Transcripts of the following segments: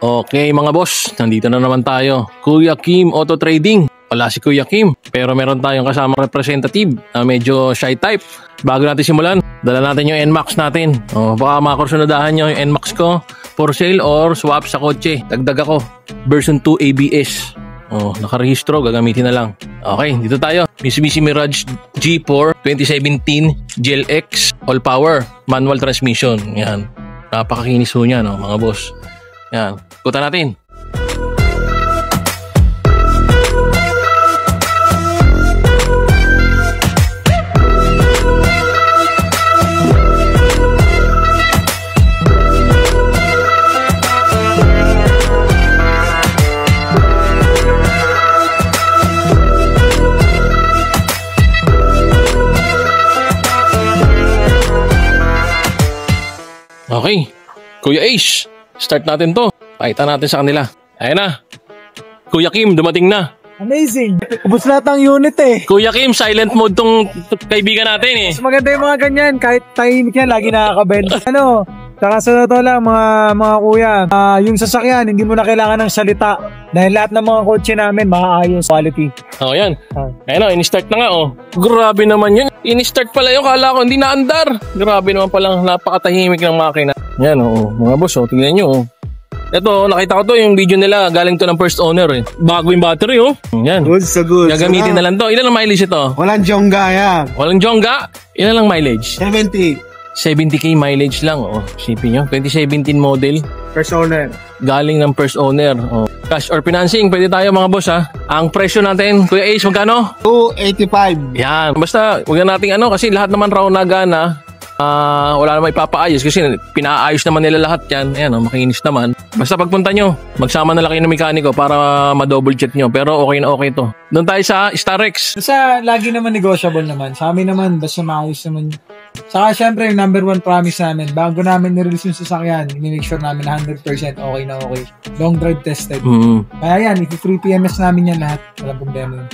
Okay mga boss, nandito na naman tayo. Kuya Kim Auto Trading. Wala si Kuya Kim, pero meron tayong kasamang representative na medyo shy type. Bago natin simulan, dala natin yung NMAX natin. Baka makakursunadahan nyo yung NMAX ko for sale or swap sa kotse. Dagdag ako, version 2 ABS. Nakarehistro, gagamitin na lang. Okay, dito tayo. Mitsubishi Mirage G4 2017 GLX all power manual transmission. Yan. Napakakinis ho niya, no, mga boss. Yan. Kuta natin. Okay, Kuya Ace, start natin to. Pakita natin sa kanila. Ayan na. Kuya Kim, dumating na. Amazing. Ubus lahat ng unit eh. Kuya Kim, silent mode tong kaibigan natin eh. Mas maganda yung mga ganyan. Kahit tahimik yan, lagi nakakabend. Saka sa totoo lang mga kuya, yung sasakyan, hindi mo na kailangan ng salita. Dahil lahat ng mga kotse namin, maayos quality. Yan. Ayan o, in-start na nga o. Grabe naman yun. In-start pala yun, kala ko hindi naandar. Grabe naman palang napakatahimik ng makina. Yan o, mga boss o, tingnan nyo o. Ito, nakita ko to, yung video nila, galing to ng first owner eh. Bago yung battery oh. Yan. Good, so good. Gagamitin na lang to. Ilan ang mileage ito? Walang jongga yan. Walang jongga? Ilan lang mileage? 70k mileage lang oh. Shipping nyo. 2017 model. First owner. Galing ng first owner. Cash or financing, pwede tayo mga boss ha. Ang presyo natin, Kuya Ace, magkano? 285. Yan. Basta, huwag na natin kasi lahat naman raw nagana. Wala naman ipapaayos kasi pinaayos naman nila lahat yan. Ayan makinis naman. Basta pagpunta nyo, magsama na lang kayo ng mekaniko para ma-double check nyo. Pero okay na okay to. Doon tayo sa Starex. Basta lagi naman negotiable naman. Sa amin naman, basta maayos naman. Saka syempre, yung number one promise namin, bago namin nirelease yung sasakyan, make sure namin 100% okay na okay. Long drive tested. Kaya yan, free PMS namin yan lahat. Walang problema yun.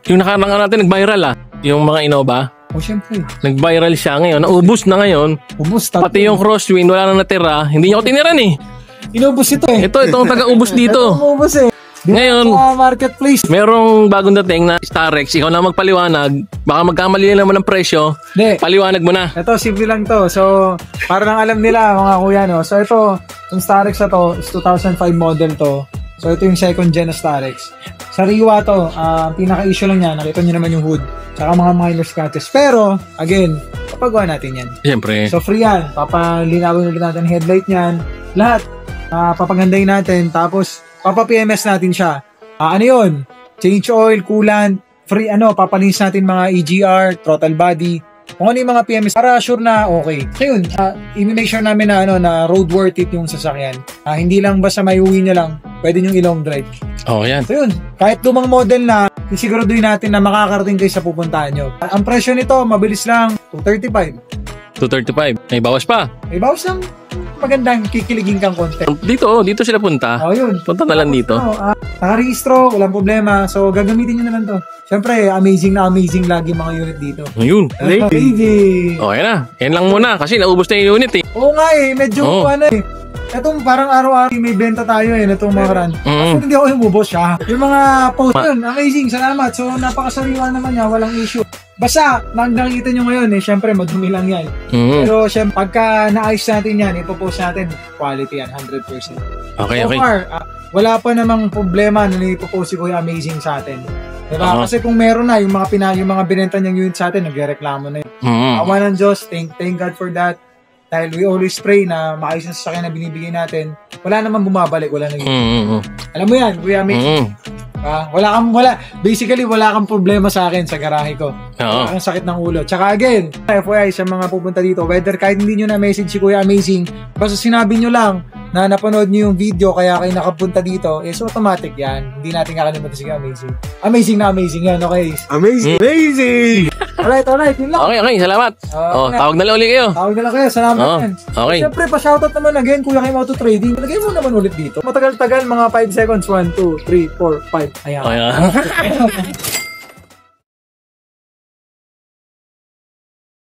Yung nakarang natin, nag-viral yung mga Innova. Syempre. Nag-viral siya ngayon. Naubos na ngayon. Ubus. Pati yung crosswind, wala na natira. Hindi niya ko tiniran eh. Inubos ito eh. Itong taga-ubos dito. Ubus eh. Ngayon, marketplace. Merong bagong dating na Starex. Ikaw na magpaliwanag. Baka magkamali naman ng presyo. Paliwanag mo na. Ito, simple lang to. So, para lang alam nila mga kuya, no? So, ito, yung Starex na to, is 2005 model to. So, ito yung second gen na Starex. Sariwa to, pinaka-issue lang niya, nakita niyo naman yung hood. Tsaka mga minor scratches. Pero, again, papagawa natin yan. Siyempre. So, free yan. Papalinawin ulit natin headlight niyan. Lahat. Papagandahin natin. Tapos, papa-PMS natin siya. Ano yun? Change oil, coolant, free papalinis natin mga EGR, throttle body. Kung ano yung mga PMS para sure na okay. So yun, i-make sure namin na na roadworthy yung sasakyan. Hindi lang basta may uwi niya lang, pwede nyo i-long drive. Yan. So yun, kahit lumang model na, isiguraduhin natin na makakarating kayo sa pupuntahan nyo. Ang presyo nito, mabilis lang, 235. 235. May bawas pa. May bawas lang. Magandang kikiligin kang content. Dito sila punta. Yun. Punta na lang dito. Nakarehistro, walang problema. So, gagamitin nyo na lang to. Siyempre, amazing na amazing lagi mga unit dito. Ayun. Amazing. Okay na. Yan lang muna kasi naubos na yung unit eh. Oo nga eh. Medyo Itong parang araw-araw may benta tayo itong mga karan. Hindi ako umubos siya. Yung mga post yun, amazing. Salamat. So, napakasariwa naman niya. Walang issue. Basta, nakikita nyo ngayon syempre madumi lang yan. Pero syempre, pagka naayos natin yan, ipopost natin, quality yan, 100%. Okay. So far, wala pa namang problema na ipopost si Kuya Amazing sa atin. Diba? Kasi kung meron na, yung mga binenta niyang unit sa atin, nagre-reklamo na yun. Awa ng Diyos, thank God for that. Dahil we always pray na maayos na sasakyan na binibigay natin. Wala naman bumabalik, wala nang Alam mo yan, Kuya Amazing. Basically, wala kang problema sa akin sa garahe ko. Wala kang sakit ng ulo. Tsaka again, FYI sa mga pupunta dito, whether kahit hindi nyo na-message si Kuya Amazing, basta sinabi nyo lang na napanood nyo yung video kaya kayo nakapunta dito, is automatic yan. Hindi natin kakalimutan si Kuya Amazing. Amazing na amazing yan, okay? Amazing! Alright, yun lang. Okay, salamat. Tawag na lang ulit kayo. Tawag na lang kayo, salamat yan. Okay. Siyempre, pa-shoutout naman again, Kuya Kim Auto Trading. Lagay mo naman ulit dito. Matagal-tagal, mga 5 seconds. 1, 2, 3, 4, 5. Ayan.